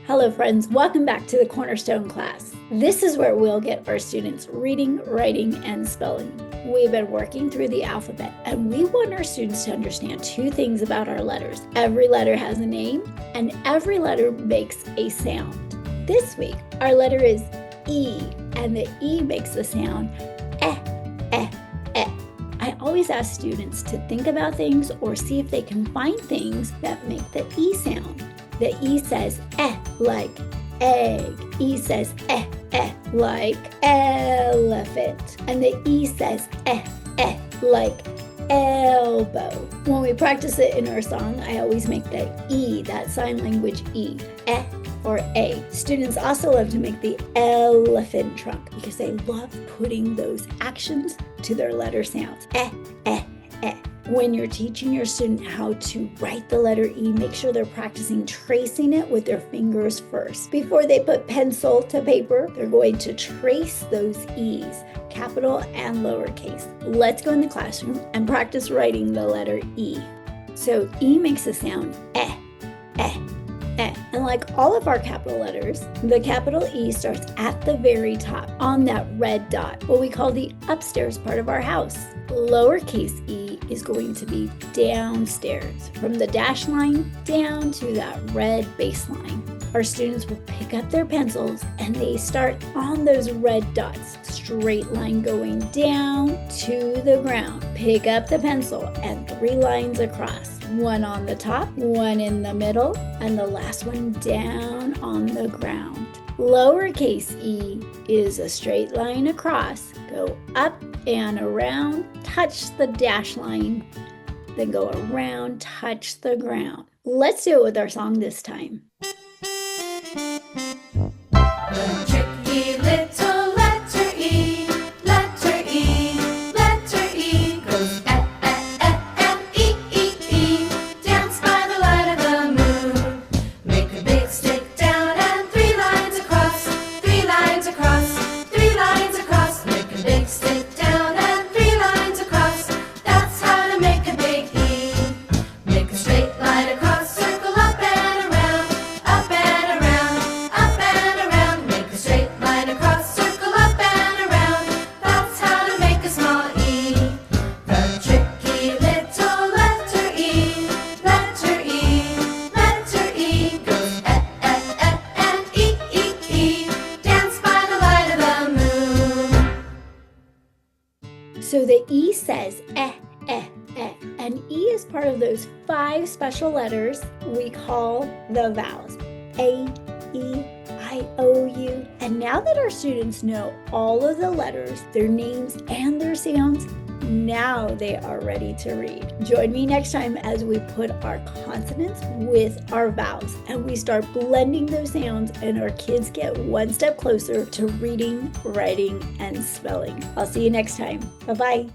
Hello friends, welcome back to the Cornerstone class. This is where we'll get our students reading, writing, and spelling. We've been working through the alphabet and we want our students to understand two things about our letters. Every letter has a name and every letter makes a sound. This week, our letter is E and the E makes the sound eh, eh, eh. I always ask students to think about things or see if they can find things that make the E sound. The E says eh like egg. E says eh like elephant. And the E says eh like elbow. When we practice it in our song, I always make the E, that sign language E, eh or A. Students also love to make the elephant trunk because they love putting those actions to their letter sounds. Eh. When you're teaching your student how to write the letter E, make sure they're practicing tracing it with their fingers first. Before they put pencil to paper, they're going to trace those E's, capital and lowercase. Let's go in the classroom and practice writing the letter E. So E makes the sound eh. And like all of our capital letters, the capital E starts at the very top on that red dot, what we call the upstairs part of our house. Lowercase e is going to be downstairs, from the dash line down to that red baseline. Our students will pick up their pencils and they start on those red dots, straight line going down to the ground. Pick up the pencil and 3 lines across, one on the top, one in the middle, and the last one down on the ground. Lowercase e is a straight line across, go up and around, touch the dash line, then go around, touch the ground. Let's do it with our song this time. The tricky little letter E, letter E, letter E goes E. Dance by the light of the moon. Make a big stick down and 3 lines across, 3 lines across, 3 lines across. Make a big stick down and 3 lines across. That's how to make a big E. Make a straight line across, circle up and around, up and around, up and around. Make a straight line across, circle up and around. That's how to make a small E. The tricky little letter E, letter E, letter E goes and E. Dance by the light of the moon. So the E says eh. And E is part of those 5 special letters we call the vowels. A, E, I, O, U. And now that our students know all of the letters, their names, and their sounds, now they are ready to read. Join me next time as we put our consonants with our vowels and we start blending those sounds and our kids get one step closer to reading, writing, and spelling. I'll see you next time. Bye-bye.